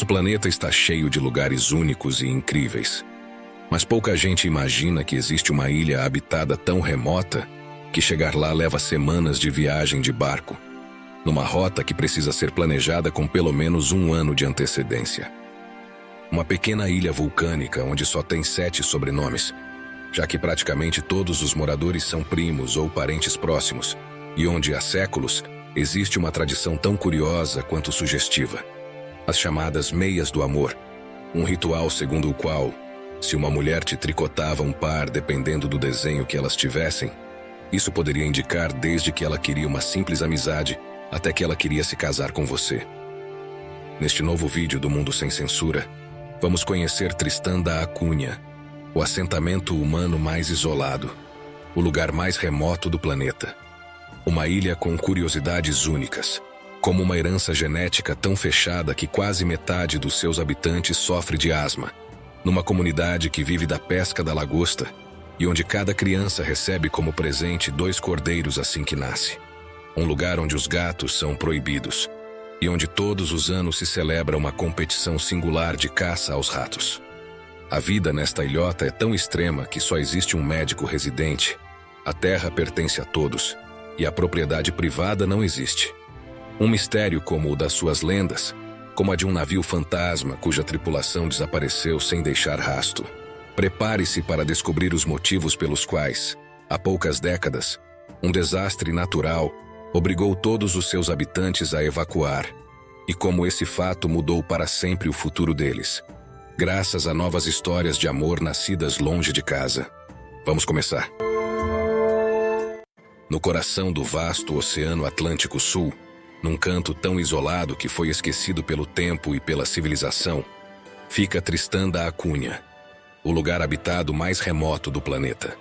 planeta está cheio de lugares únicos e incríveis. Mas pouca gente imagina que existe uma ilha habitada tão remota que chegar lá leva semanas de viagem de barco, numa rota que precisa ser planejada com pelo menos 1 ano de antecedência. Uma pequena ilha vulcânica onde só tem 7 sobrenomes, já que praticamente todos os moradores são primos ou parentes próximos, e onde há séculos existe uma tradição tão curiosa quanto sugestiva. As chamadas meias do amor, um ritual segundo o qual, se uma mulher te tricotava um par dependendo do desenho que elas tivessem, isso poderia indicar desde que ela queria uma simples amizade até que ela queria se casar com você. Neste novo vídeo do Mundo Sem Censura, vamos conhecer Tristã da Acunha, o assentamento humano mais isolado, o lugar mais remoto do planeta. Uma ilha com curiosidades únicas, como uma herança genética tão fechada que quase metade dos seus habitantes sofre de asma, numa comunidade que vive da pesca da lagosta e onde cada criança recebe como presente 2 cordeiros assim que nasce. Um lugar onde os gatos são proibidos e onde todos os anos se celebra uma competição singular de caça aos ratos. A vida nesta ilhota é tão extrema que só existe um médico residente, a terra pertence a todos e a propriedade privada não existe. Um mistério como o das suas lendas, como a de um navio fantasma cuja tripulação desapareceu sem deixar rastro. Prepare-se para descobrir os motivos pelos quais, há poucas décadas, um desastre natural obrigou todos os seus habitantes a evacuar, e como esse fato mudou para sempre o futuro deles, graças a novas histórias de amor nascidas longe de casa. Vamos começar. No coração do vasto Oceano Atlântico Sul, num canto tão isolado que foi esquecido pelo tempo e pela civilização, fica Tristã da Acunha, o lugar habitado mais remoto do planeta.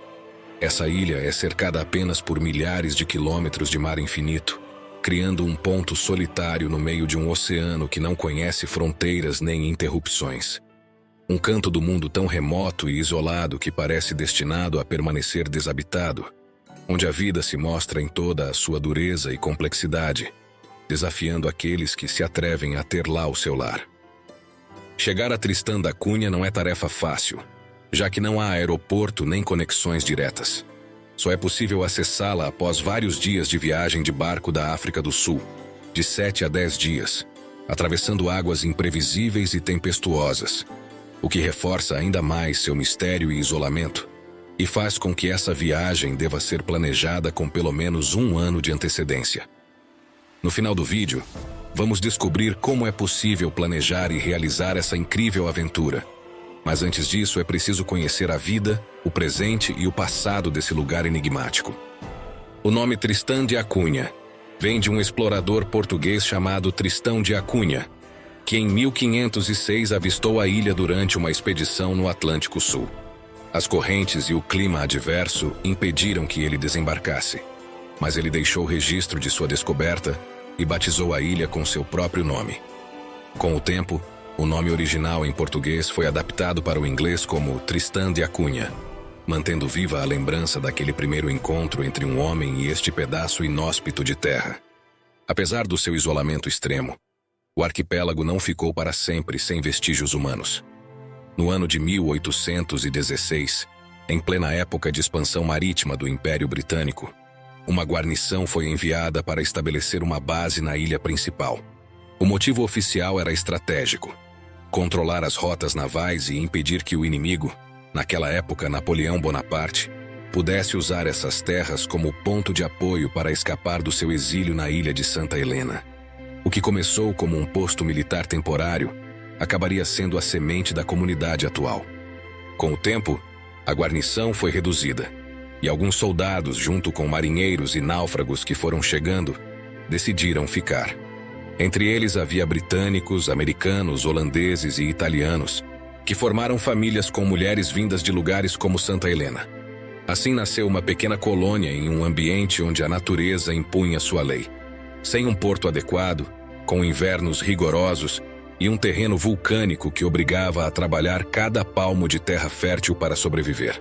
Essa ilha é cercada apenas por milhares de quilômetros de mar infinito, criando um ponto solitário no meio de um oceano que não conhece fronteiras nem interrupções. Um canto do mundo tão remoto e isolado que parece destinado a permanecer desabitado, onde a vida se mostra em toda a sua dureza e complexidade, desafiando aqueles que se atrevem a ter lá o seu lar. Chegar a Tristã da Cunha não é tarefa fácil, já que não há aeroporto nem conexões diretas. Só é possível acessá-la após vários dias de viagem de barco da África do Sul, de 7 a 10 dias, atravessando águas imprevisíveis e tempestuosas, o que reforça ainda mais seu mistério e isolamento, e faz com que essa viagem deva ser planejada com pelo menos 1 ano de antecedência. No final do vídeo, vamos descobrir como é possível planejar e realizar essa incrível aventura. Mas antes disso, é preciso conhecer a vida, o presente e o passado desse lugar enigmático. O nome Tristã de Acunha vem de um explorador português chamado Tristão de Acunha, que em 1506 avistou a ilha durante uma expedição no Atlântico Sul. As correntes e o clima adverso impediram que ele desembarcasse, mas ele deixou registro de sua descoberta e batizou a ilha com seu próprio nome. Com o tempo, o nome original em português foi adaptado para o inglês como Tristã de Acunha, mantendo viva a lembrança daquele primeiro encontro entre um homem e este pedaço inóspito de terra. Apesar do seu isolamento extremo, o arquipélago não ficou para sempre sem vestígios humanos. No ano de 1816, em plena época de expansão marítima do Império Britânico, uma guarnição foi enviada para estabelecer uma base na ilha principal. O motivo oficial era estratégico: controlar as rotas navais e impedir que o inimigo, naquela época Napoleão Bonaparte, pudesse usar essas terras como ponto de apoio para escapar do seu exílio na ilha de Santa Helena. O que começou como um posto militar temporário acabaria sendo a semente da comunidade atual. Com o tempo, a guarnição foi reduzida, e alguns soldados, junto com marinheiros e náufragos que foram chegando, decidiram ficar. Entre eles havia britânicos, americanos, holandeses e italianos, que formaram famílias com mulheres vindas de lugares como Santa Helena. Assim nasceu uma pequena colônia em um ambiente onde a natureza impunha sua lei. Sem um porto adequado, com invernos rigorosos e um terreno vulcânico que obrigava a trabalhar cada palmo de terra fértil para sobreviver.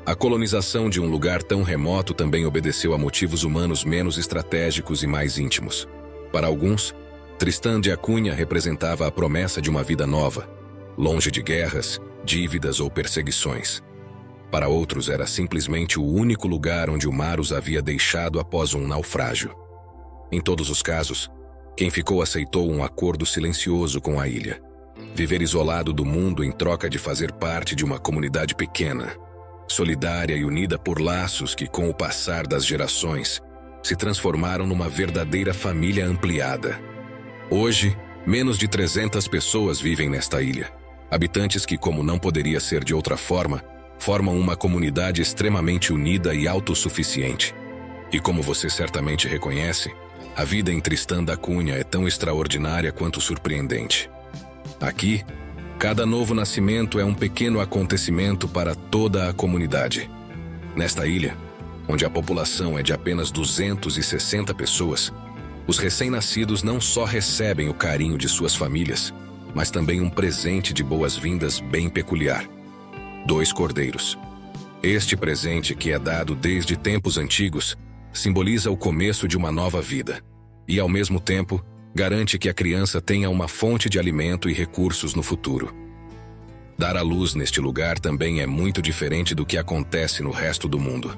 A colonização de um lugar tão remoto também obedeceu a motivos humanos menos estratégicos e mais íntimos. Para alguns, Tristão de Acunha representava a promessa de uma vida nova, longe de guerras, dívidas ou perseguições. Para outros era simplesmente o único lugar onde o mar os havia deixado após um naufrágio. Em todos os casos, quem ficou aceitou um acordo silencioso com a ilha. Viver isolado do mundo em troca de fazer parte de uma comunidade pequena, solidária e unida por laços que, com o passar das gerações, se transformaram numa verdadeira família ampliada. Hoje, menos de 300 pessoas vivem nesta ilha. Habitantes que, como não poderia ser de outra forma, formam uma comunidade extremamente unida e autossuficiente. E como você certamente reconhece, a vida em Tristão da Cunha é tão extraordinária quanto surpreendente. Aqui, cada novo nascimento é um pequeno acontecimento para toda a comunidade. Nesta ilha, onde a população é de apenas 260 pessoas, os recém-nascidos não só recebem o carinho de suas famílias, mas também um presente de boas-vindas bem peculiar: 2 cordeiros. Este presente, que é dado desde tempos antigos, simboliza o começo de uma nova vida e, ao mesmo tempo, garante que a criança tenha uma fonte de alimento e recursos no futuro. Dar à luz neste lugar também é muito diferente do que acontece no resto do mundo.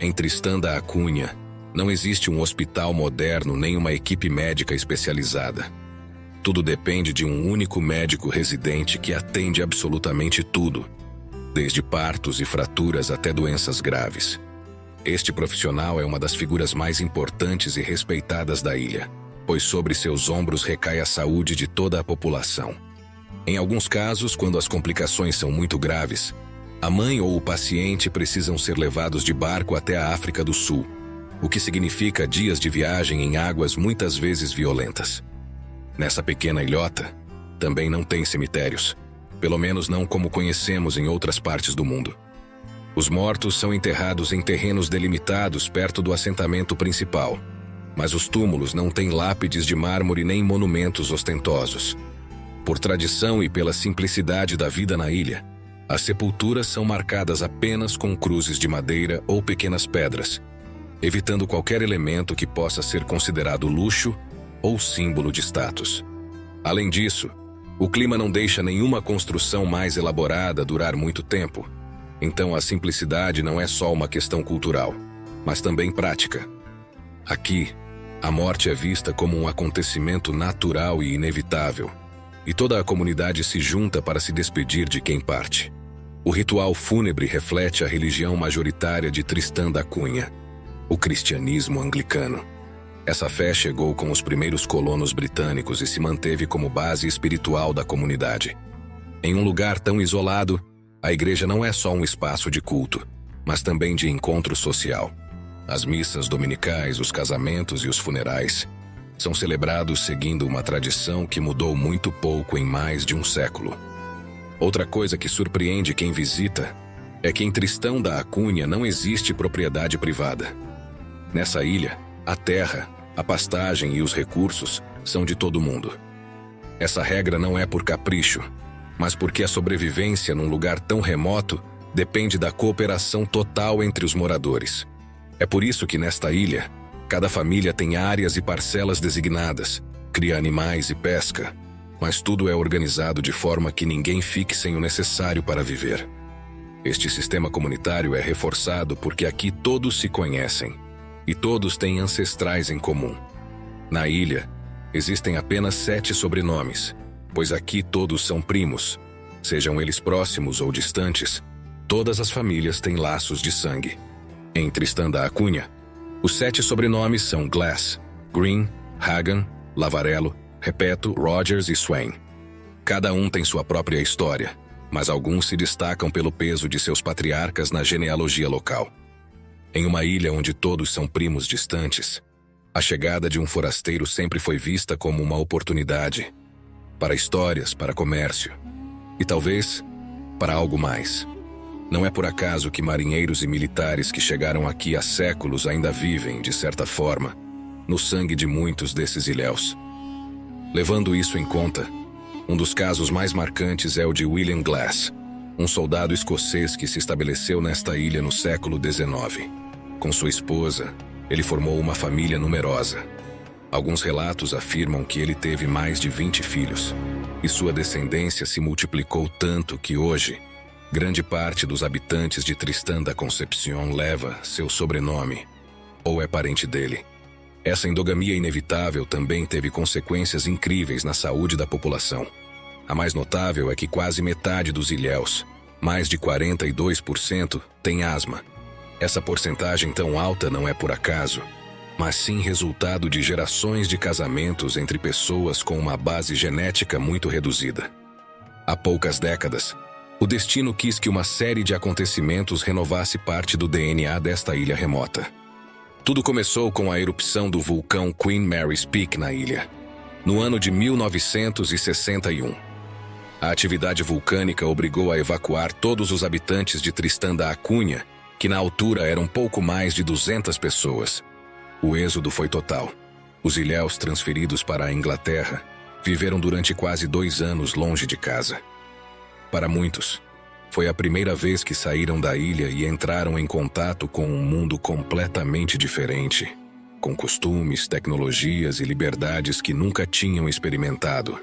Em Tristão da Cunha, não existe um hospital moderno nem uma equipe médica especializada. Tudo depende de um único médico residente que atende absolutamente tudo, desde partos e fraturas até doenças graves. Este profissional é uma das figuras mais importantes e respeitadas da ilha, pois sobre seus ombros recai a saúde de toda a população. Em alguns casos, quando as complicações são muito graves, a mãe ou o paciente precisam ser levados de barco até a África do Sul, o que significa dias de viagem em águas muitas vezes violentas. Nessa pequena ilhota, também não tem cemitérios, pelo menos não como conhecemos em outras partes do mundo. Os mortos são enterrados em terrenos delimitados perto do assentamento principal, mas os túmulos não têm lápides de mármore nem monumentos ostentosos. Por tradição e pela simplicidade da vida na ilha, as sepulturas são marcadas apenas com cruzes de madeira ou pequenas pedras, evitando qualquer elemento que possa ser considerado luxo ou símbolo de status. Além disso, o clima não deixa nenhuma construção mais elaborada durar muito tempo, então a simplicidade não é só uma questão cultural, mas também prática. Aqui, a morte é vista como um acontecimento natural e inevitável, e toda a comunidade se junta para se despedir de quem parte. O ritual fúnebre reflete a religião majoritária de Tristão da Cunha, o cristianismo anglicano. Essa fé chegou com os primeiros colonos britânicos e se manteve como base espiritual da comunidade. Em um lugar tão isolado, a igreja não é só um espaço de culto, mas também de encontro social. As missas dominicais, os casamentos e os funerais são celebrados seguindo uma tradição que mudou muito pouco em mais de um século. Outra coisa que surpreende quem visita é que em Tristão da Cunha não existe propriedade privada. Nessa ilha, a terra, a pastagem e os recursos são de todo mundo. Essa regra não é por capricho, mas porque a sobrevivência num lugar tão remoto depende da cooperação total entre os moradores. É por isso que nesta ilha, cada família tem áreas e parcelas designadas, cria animais e pesca, mas tudo é organizado de forma que ninguém fique sem o necessário para viver. Este sistema comunitário é reforçado porque aqui todos se conhecem e todos têm ancestrais em comum. Na ilha, existem apenas 7 sobrenomes, pois aqui todos são primos. Sejam eles próximos ou distantes, todas as famílias têm laços de sangue. Em Tristão da Cunha, os 7 sobrenomes são Glass, Green, Hagan, Lavarello, Repeto, Rogers e Swain. Cada um tem sua própria história, mas alguns se destacam pelo peso de seus patriarcas na genealogia local. Em uma ilha onde todos são primos distantes, a chegada de um forasteiro sempre foi vista como uma oportunidade para histórias, para comércio e talvez para algo mais. Não é por acaso que marinheiros e militares que chegaram aqui há séculos ainda vivem, de certa forma, no sangue de muitos desses ilhéus. Levando isso em conta, um dos casos mais marcantes é o de William Glass, um soldado escocês que se estabeleceu nesta ilha no século XIX. Com sua esposa, ele formou uma família numerosa. Alguns relatos afirmam que ele teve mais de 20 filhos, e sua descendência se multiplicou tanto que hoje, grande parte dos habitantes de Tristán da Concepción leva seu sobrenome, ou é parente dele. Essa endogamia inevitável também teve consequências incríveis na saúde da população. A mais notável é que quase metade dos ilhéus, mais de 42%, tem asma. Essa porcentagem tão alta não é por acaso, mas sim resultado de gerações de casamentos entre pessoas com uma base genética muito reduzida. Há poucas décadas, o destino quis que uma série de acontecimentos renovasse parte do DNA desta ilha remota. Tudo começou com a erupção do vulcão Queen Mary's Peak na ilha, no ano de 1961. A atividade vulcânica obrigou a evacuar todos os habitantes de Tristán da Cunha, que na altura eram pouco mais de 200 pessoas. O êxodo foi total. Os ilhéus transferidos para a Inglaterra viveram durante quase 2 anos longe de casa. Para muitos, foi a primeira vez que saíram da ilha e entraram em contato com um mundo completamente diferente, com costumes, tecnologias e liberdades que nunca tinham experimentado.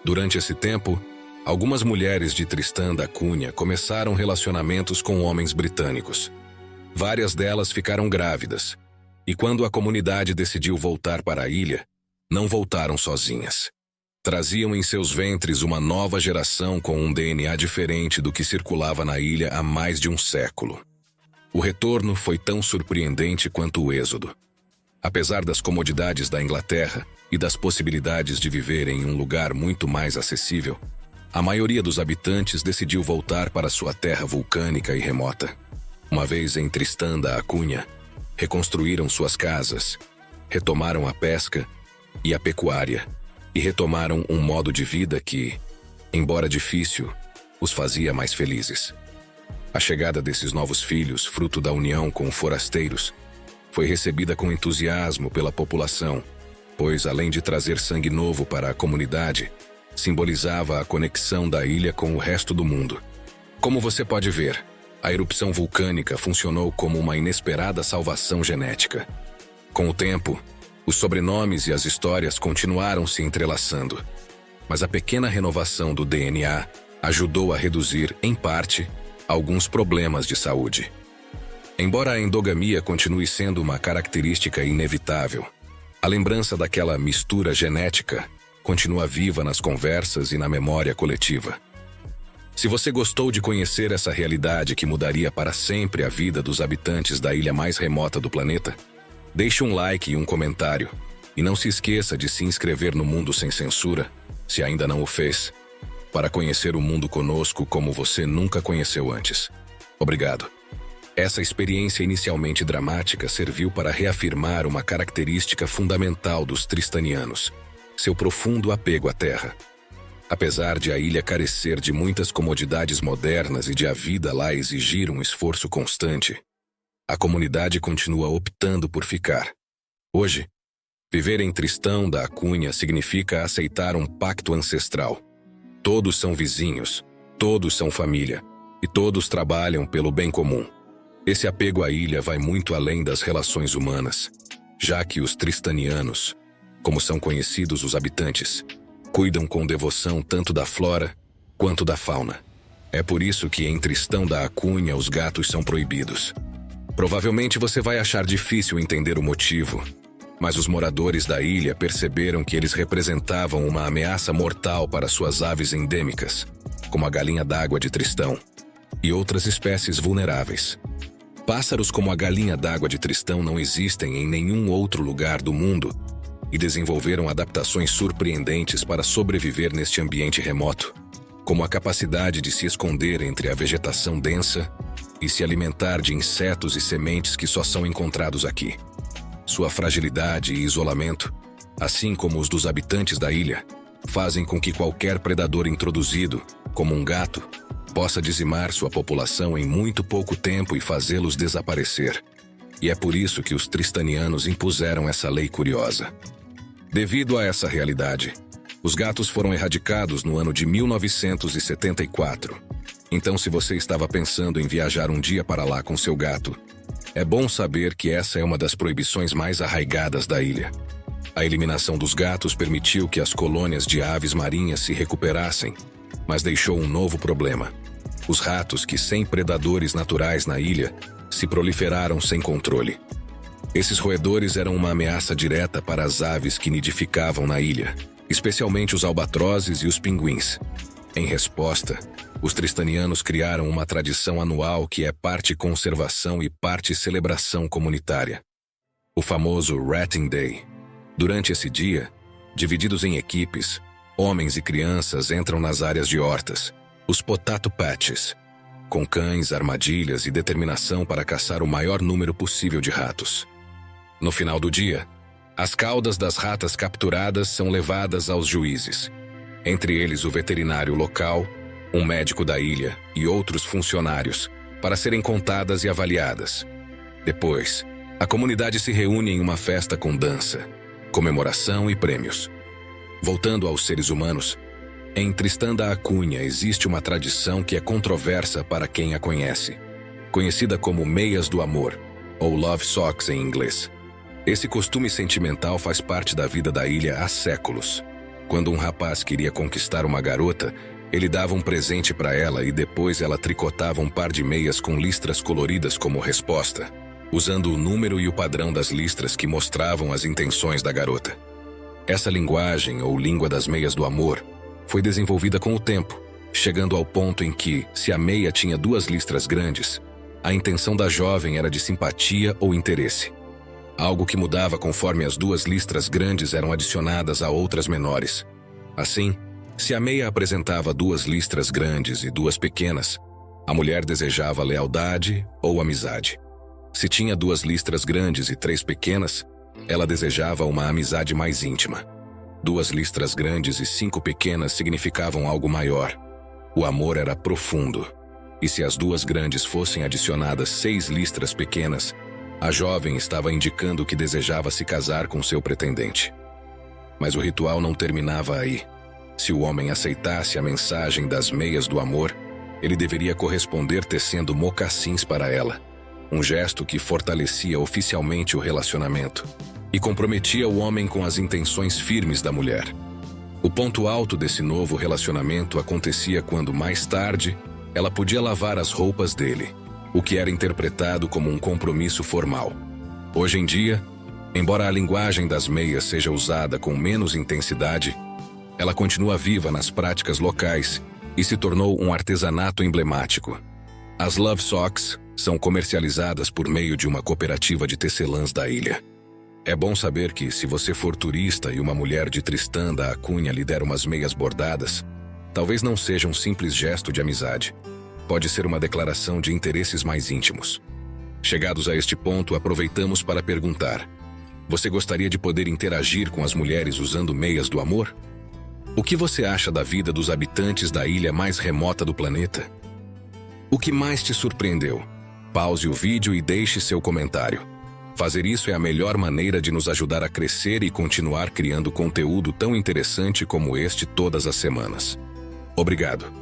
Durante esse tempo, algumas mulheres de Tristán da Cunha começaram relacionamentos com homens britânicos. Várias delas ficaram grávidas, e quando a comunidade decidiu voltar para a ilha, não voltaram sozinhas. Traziam em seus ventres uma nova geração com um DNA diferente do que circulava na ilha há mais de um século. O retorno foi tão surpreendente quanto o êxodo. Apesar das comodidades da Inglaterra e das possibilidades de viver em um lugar muito mais acessível, a maioria dos habitantes decidiu voltar para sua terra vulcânica e remota. Uma vez em Tristán da Cunha, reconstruíram suas casas, retomaram a pesca e a pecuária e retomaram um modo de vida que, embora difícil, os fazia mais felizes. A chegada desses novos filhos, fruto da união com forasteiros, foi recebida com entusiasmo pela população, pois, além de trazer sangue novo para a comunidade, simbolizava a conexão da ilha com o resto do mundo. Como você pode ver, a erupção vulcânica funcionou como uma inesperada salvação genética. Com o tempo, os sobrenomes e as histórias continuaram se entrelaçando, mas a pequena renovação do DNA ajudou a reduzir, em parte, alguns problemas de saúde. Embora a endogamia continue sendo uma característica inevitável, a lembrança daquela mistura genética continua viva nas conversas e na memória coletiva. Se você gostou de conhecer essa realidade que mudaria para sempre a vida dos habitantes da ilha mais remota do planeta, deixe um like e um comentário, e não se esqueça de se inscrever no Mundo Sem Censura, se ainda não o fez, para conhecer o mundo conosco como você nunca conheceu antes. Obrigado. Essa experiência inicialmente dramática serviu para reafirmar uma característica fundamental dos tristanianos: seu profundo apego à terra. Apesar de a ilha carecer de muitas comodidades modernas e de a vida lá exigir um esforço constante, a comunidade continua optando por ficar. Hoje, viver em Tristán da Cunha significa aceitar um pacto ancestral. Todos são vizinhos, todos são família, e todos trabalham pelo bem comum. Esse apego à ilha vai muito além das relações humanas, já que os tristanianos, como são conhecidos os habitantes, cuidam com devoção tanto da flora quanto da fauna. É por isso que em Tristán da Cunha os gatos são proibidos. Provavelmente você vai achar difícil entender o motivo, mas os moradores da ilha perceberam que eles representavam uma ameaça mortal para suas aves endêmicas, como a galinha d'água de Tristán, e outras espécies vulneráveis. Pássaros como a galinha d'água de Tristán não existem em nenhum outro lugar do mundo, e desenvolveram adaptações surpreendentes para sobreviver neste ambiente remoto, como a capacidade de se esconder entre a vegetação densa e se alimentar de insetos e sementes que só são encontrados aqui. Sua fragilidade e isolamento, assim como os dos habitantes da ilha, fazem com que qualquer predador introduzido, como um gato, possa dizimar sua população em muito pouco tempo e fazê-los desaparecer. E é por isso que os tristanianos impuseram essa lei curiosa. Devido a essa realidade, os gatos foram erradicados no ano de 1974. Então, se você estava pensando em viajar um dia para lá com seu gato, é bom saber que essa é uma das proibições mais arraigadas da ilha. A eliminação dos gatos permitiu que as colônias de aves marinhas se recuperassem, mas deixou um novo problema. Os ratos, que sem predadores naturais na ilha, se proliferaram sem controle. Esses roedores eram uma ameaça direta para as aves que nidificavam na ilha, especialmente os albatrozes e os pinguins. Em resposta, os tristanianos criaram uma tradição anual que é parte conservação e parte celebração comunitária. O famoso Ratting Day. Durante esse dia, divididos em equipes, homens e crianças entram nas áreas de hortas, os potato patches, com cães, armadilhas e determinação para caçar o maior número possível de ratos. No final do dia, as caudas das ratas capturadas são levadas aos juízes, entre eles o veterinário local, um médico da ilha e outros funcionários, para serem contadas e avaliadas. Depois, a comunidade se reúne em uma festa com dança, comemoração e prêmios. Voltando aos seres humanos, em Tristã da Cunha existe uma tradição que é controversa para quem a conhece, conhecida como meias do amor, ou love socks em inglês. Esse costume sentimental faz parte da vida da ilha há séculos. Quando um rapaz queria conquistar uma garota, ele dava um presente para ela e depois ela tricotava um par de meias com listras coloridas como resposta, usando o número e o padrão das listras que mostravam as intenções da garota. Essa linguagem, ou língua das meias do amor, foi desenvolvida com o tempo, chegando ao ponto em que, se a meia tinha 2 listras grandes, a intenção da jovem era de simpatia ou interesse. Algo que mudava conforme as 2 listras grandes eram adicionadas a outras menores. Assim, se a meia apresentava 2 listras grandes e 2 pequenas, a mulher desejava lealdade ou amizade. Se tinha 2 listras grandes e 3 pequenas, ela desejava uma amizade mais íntima. 2 listras grandes e 5 pequenas significavam algo maior. O amor era profundo. E se as 2 grandes fossem adicionadas 6 listras pequenas, a jovem estava indicando que desejava se casar com seu pretendente. Mas o ritual não terminava aí. Se o homem aceitasse a mensagem das meias do amor, ele deveria corresponder tecendo mocassins para ela, um gesto que fortalecia oficialmente o relacionamento e comprometia o homem com as intenções firmes da mulher. O ponto alto desse novo relacionamento acontecia quando, mais tarde, ela podia lavar as roupas dele, o que era interpretado como um compromisso formal. Hoje em dia, embora a linguagem das meias seja usada com menos intensidade, ela continua viva nas práticas locais e se tornou um artesanato emblemático. As Love Socks são comercializadas por meio de uma cooperativa de tecelãs da ilha. É bom saber que, se você for turista e uma mulher de Tristã da Cunha lhe der umas meias bordadas, talvez não seja um simples gesto de amizade. Pode ser uma declaração de interesses mais íntimos. Chegados a este ponto, aproveitamos para perguntar: você gostaria de poder interagir com as mulheres usando meias do amor? O que você acha da vida dos habitantes da ilha mais remota do planeta? O que mais te surpreendeu? Pause o vídeo e deixe seu comentário. Fazer isso é a melhor maneira de nos ajudar a crescer e continuar criando conteúdo tão interessante como este todas as semanas. Obrigado.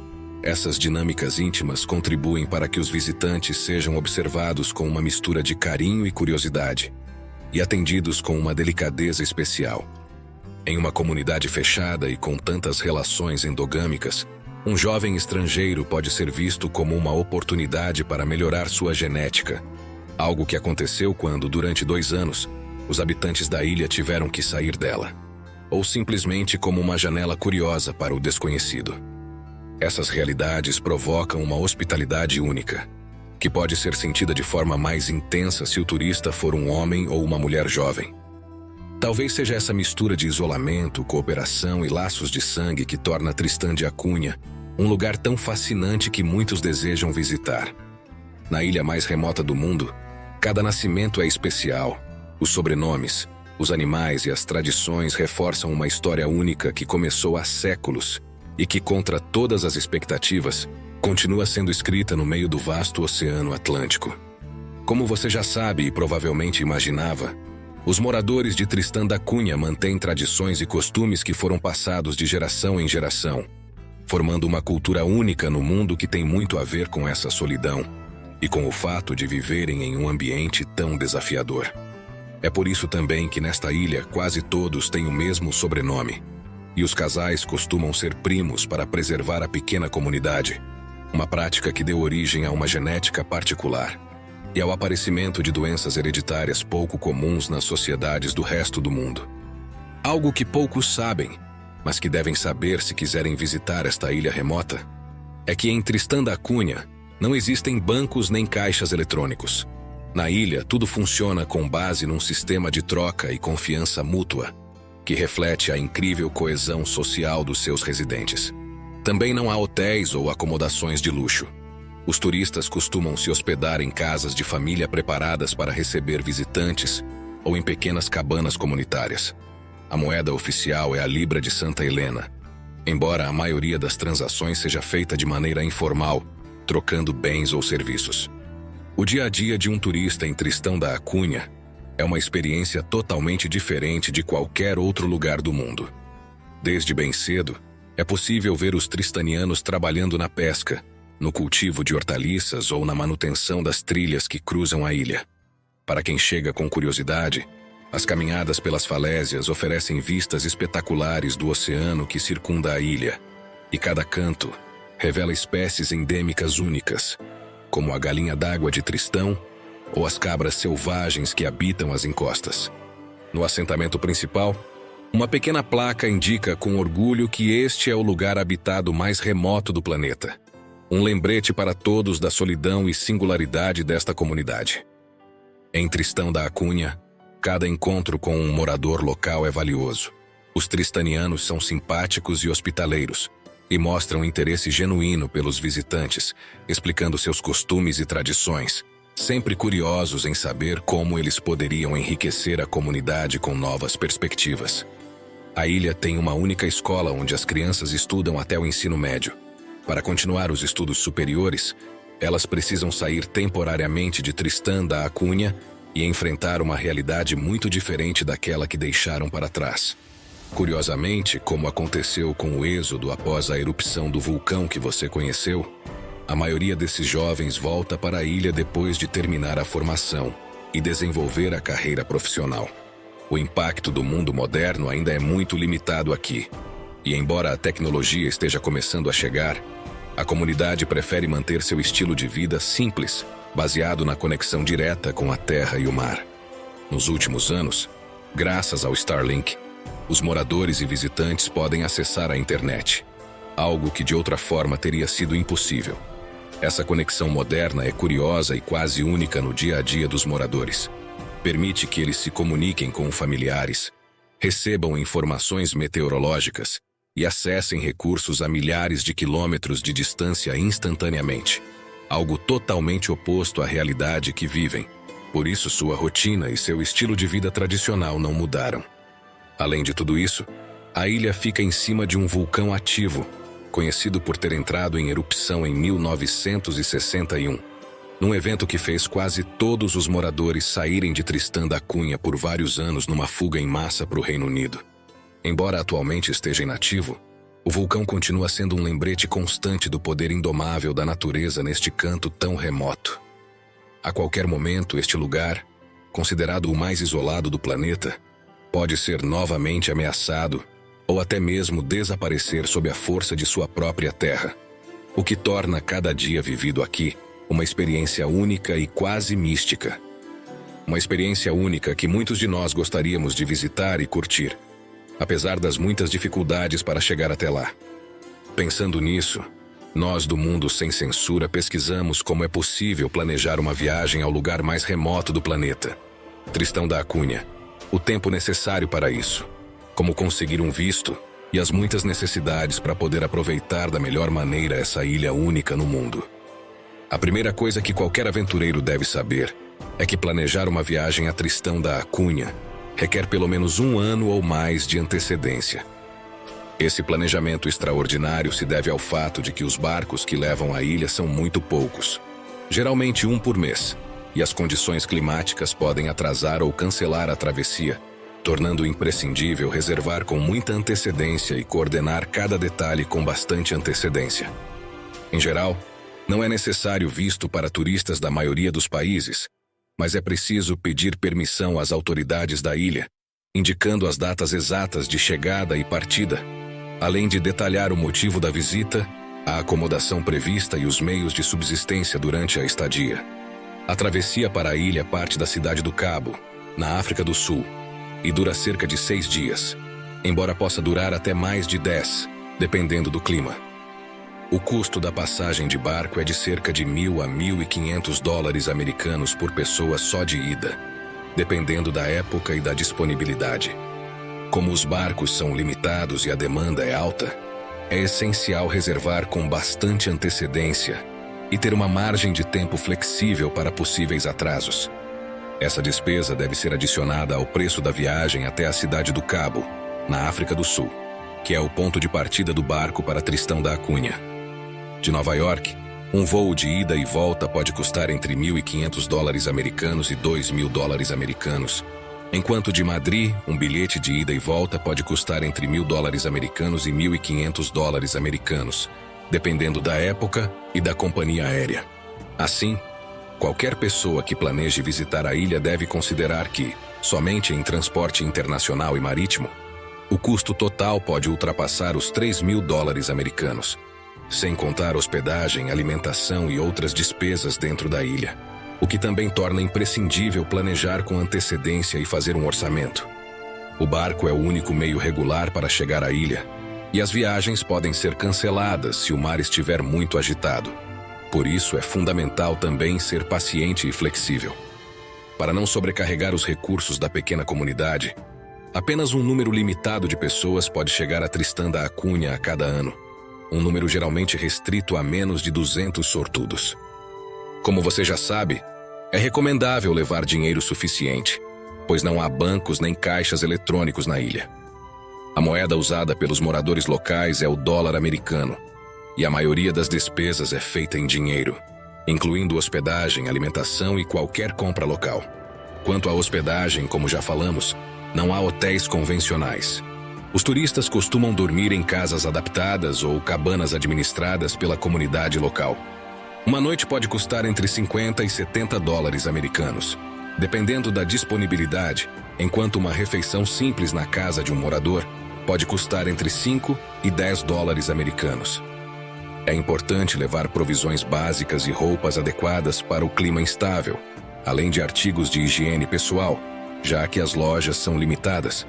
Essas dinâmicas íntimas contribuem para que os visitantes sejam observados com uma mistura de carinho e curiosidade, e atendidos com uma delicadeza especial. Em uma comunidade fechada e com tantas relações endogâmicas, um jovem estrangeiro pode ser visto como uma oportunidade para melhorar sua genética, algo que aconteceu quando, durante 2 anos, os habitantes da ilha tiveram que sair dela, ou simplesmente como uma janela curiosa para o desconhecido. Essas realidades provocam uma hospitalidade única, que pode ser sentida de forma mais intensa se o turista for um homem ou uma mulher jovem. Talvez seja essa mistura de isolamento, cooperação e laços de sangue que torna Tristã da Cunha um lugar tão fascinante que muitos desejam visitar. Na ilha mais remota do mundo, cada nascimento é especial. Os sobrenomes, os animais e as tradições reforçam uma história única que começou há séculos e que, contra todas as expectativas, continua sendo escrita no meio do vasto Oceano Atlântico. Como você já sabe e provavelmente imaginava, os moradores de Tristã da Cunha mantêm tradições e costumes que foram passados de geração em geração, formando uma cultura única no mundo que tem muito a ver com essa solidão e com o fato de viverem em um ambiente tão desafiador. É por isso também que nesta ilha quase todos têm o mesmo sobrenome. E os casais costumam ser primos para preservar a pequena comunidade, uma prática que deu origem a uma genética particular e ao aparecimento de doenças hereditárias pouco comuns nas sociedades do resto do mundo. Algo que poucos sabem, mas que devem saber se quiserem visitar esta ilha remota, é que em Tristão da Cunha não existem bancos nem caixas eletrônicos. Na ilha, tudo funciona com base num sistema de troca e confiança mútua, que reflete a incrível coesão social dos seus residentes. Também não há hotéis ou acomodações de luxo. Os turistas costumam se hospedar em casas de família preparadas para receber visitantes ou em pequenas cabanas comunitárias. A moeda oficial é a Libra de Santa Helena, embora a maioria das transações seja feita de maneira informal, trocando bens ou serviços. O dia a dia de um turista em Tristão da Cunha é uma experiência totalmente diferente de qualquer outro lugar do mundo. Desde bem cedo, é possível ver os tristanianos trabalhando na pesca, no cultivo de hortaliças ou na manutenção das trilhas que cruzam a ilha. Para quem chega com curiosidade, as caminhadas pelas falésias oferecem vistas espetaculares do oceano que circunda a ilha, e cada canto revela espécies endêmicas únicas, como a galinha d'água de Tristão ou as cabras selvagens que habitam as encostas. No assentamento principal, uma pequena placa indica com orgulho que este é o lugar habitado mais remoto do planeta. Um lembrete para todos da solidão e singularidade desta comunidade. Em Tristão da Cunha, cada encontro com um morador local é valioso. Os tristanianos são simpáticos e hospitaleiros, e mostram interesse genuíno pelos visitantes, explicando seus costumes e tradições, sempre curiosos em saber como eles poderiam enriquecer a comunidade com novas perspectivas. A ilha tem uma única escola onde as crianças estudam até o ensino médio. Para continuar os estudos superiores, elas precisam sair temporariamente de Tristão da Cunha e enfrentar uma realidade muito diferente daquela que deixaram para trás. Curiosamente, como aconteceu com o êxodo após a erupção do vulcão que você conheceu, a maioria desses jovens volta para a ilha depois de terminar a formação e desenvolver a carreira profissional. O impacto do mundo moderno ainda é muito limitado aqui, e embora a tecnologia esteja começando a chegar, a comunidade prefere manter seu estilo de vida simples, baseado na conexão direta com a terra e o mar. Nos últimos anos, graças ao Starlink, os moradores e visitantes podem acessar a internet, algo que de outra forma teria sido impossível. Essa conexão moderna é curiosa e quase única no dia a dia dos moradores. Permite que eles se comuniquem com familiares, recebam informações meteorológicas e acessem recursos a milhares de quilômetros de distância instantaneamente, algo totalmente oposto à realidade que vivem. Por isso, sua rotina e seu estilo de vida tradicional não mudaram. Além de tudo isso, a ilha fica em cima de um vulcão ativo, conhecido por ter entrado em erupção em 1961, num evento que fez quase todos os moradores saírem de Tristão da Cunha por vários anos numa fuga em massa para o Reino Unido. Embora atualmente esteja inativo, o vulcão continua sendo um lembrete constante do poder indomável da natureza neste canto tão remoto. A qualquer momento, este lugar, considerado o mais isolado do planeta, pode ser novamente ameaçado ou até mesmo desaparecer sob a força de sua própria terra, o que torna cada dia vivido aqui uma experiência única e quase mística. Uma experiência única que muitos de nós gostaríamos de visitar e curtir, apesar das muitas dificuldades para chegar até lá. Pensando nisso, nós do Mundo Sem Censura pesquisamos como é possível planejar uma viagem ao lugar mais remoto do planeta, Tristão da Cunha, o tempo necessário para isso, como conseguir um visto e as muitas necessidades para poder aproveitar da melhor maneira essa ilha única no mundo. A primeira coisa que qualquer aventureiro deve saber é que planejar uma viagem a Tristão da Cunha requer pelo menos 1 ano ou mais de antecedência. Esse planejamento extraordinário se deve ao fato de que os barcos que levam à ilha são muito poucos, geralmente 1 por mês, e as condições climáticas podem atrasar ou cancelar a travessia, tornando imprescindível reservar com muita antecedência e coordenar cada detalhe com bastante antecedência. Em geral, não é necessário visto para turistas da maioria dos países, mas é preciso pedir permissão às autoridades da ilha, indicando as datas exatas de chegada e partida, além de detalhar o motivo da visita, a acomodação prevista e os meios de subsistência durante a estadia. A travessia para a ilha parte da cidade do Cabo, na África do Sul, e dura cerca de 6 dias, embora possa durar até mais de 10, dependendo do clima. O custo da passagem de barco é de cerca de $1.000 a $1.500 americanos por pessoa só de ida, dependendo da época e da disponibilidade. Como os barcos são limitados e a demanda é alta, é essencial reservar com bastante antecedência e ter uma margem de tempo flexível para possíveis atrasos. Essa despesa deve ser adicionada ao preço da viagem até a cidade do Cabo, na África do Sul, que é o ponto de partida do barco para Tristão da Cunha. De Nova York, um voo de ida e volta pode custar entre $1.500 americanos e $2.000 americanos, enquanto de Madrid, um bilhete de ida e volta pode custar entre $1.000 americanos e $1.500 americanos, dependendo da época e da companhia aérea. Assim, qualquer pessoa que planeje visitar a ilha deve considerar que, somente em transporte internacional e marítimo, o custo total pode ultrapassar os $3.000 americanos, sem contar hospedagem, alimentação e outras despesas dentro da ilha, o que também torna imprescindível planejar com antecedência e fazer um orçamento. O barco é o único meio regular para chegar à ilha, e as viagens podem ser canceladas se o mar estiver muito agitado. Por isso é fundamental também ser paciente e flexível. Para não sobrecarregar os recursos da pequena comunidade, apenas um número limitado de pessoas pode chegar a Tristão da Cunha a cada ano, um número geralmente restrito a menos de 200 sortudos. Como você já sabe, é recomendável levar dinheiro suficiente, pois não há bancos nem caixas eletrônicos na ilha. A moeda usada pelos moradores locais é o dólar americano, e a maioria das despesas é feita em dinheiro, incluindo hospedagem, alimentação e qualquer compra local. Quanto à hospedagem, como já falamos, não há hotéis convencionais. Os turistas costumam dormir em casas adaptadas ou cabanas administradas pela comunidade local. Uma noite pode custar entre $50 e $70 americanos, dependendo da disponibilidade, enquanto uma refeição simples na casa de um morador pode custar entre $5 e $10 americanos. É importante levar provisões básicas e roupas adequadas para o clima instável, além de artigos de higiene pessoal, já que as lojas são limitadas.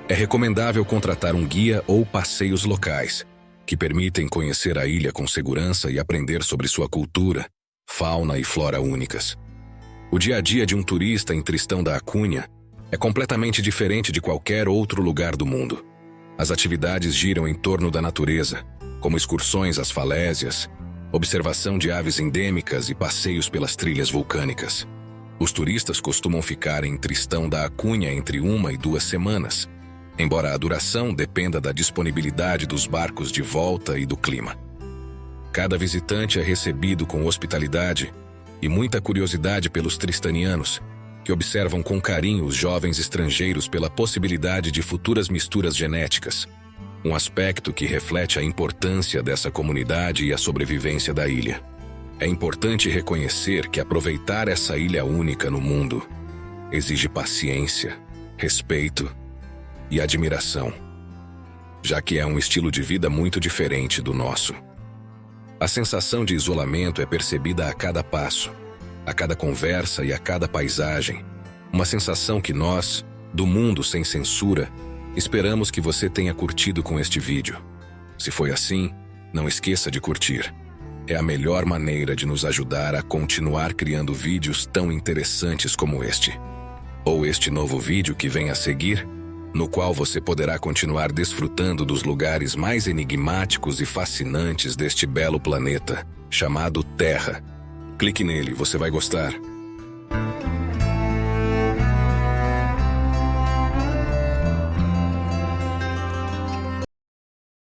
É recomendável contratar um guia ou passeios locais, que permitem conhecer a ilha com segurança e aprender sobre sua cultura, fauna e flora únicas. O dia a dia de um turista em Tristão da Cunha é completamente diferente de qualquer outro lugar do mundo. As atividades giram em torno da natureza, como excursões às falésias, observação de aves endêmicas e passeios pelas trilhas vulcânicas. Os turistas costumam ficar em Tristão da Cunha entre 1 e 2 semanas, embora a duração dependa da disponibilidade dos barcos de volta e do clima. Cada visitante é recebido com hospitalidade e muita curiosidade pelos tristanianos, que observam com carinho os jovens estrangeiros pela possibilidade de futuras misturas genéticas, um aspecto que reflete a importância dessa comunidade e a sobrevivência da ilha. É importante reconhecer que aproveitar essa ilha única no mundo exige paciência, respeito e admiração, já que é um estilo de vida muito diferente do nosso. A sensação de isolamento é percebida a cada passo, a cada conversa e a cada paisagem, uma sensação que nós, do Mundo Sem Censura, esperamos que você tenha curtido com este vídeo. Se foi assim, não esqueça de curtir. É a melhor maneira de nos ajudar a continuar criando vídeos tão interessantes como este. Ou este novo vídeo que vem a seguir, no qual você poderá continuar desfrutando dos lugares mais enigmáticos e fascinantes deste belo planeta, chamado Terra. Clique nele, você vai gostar.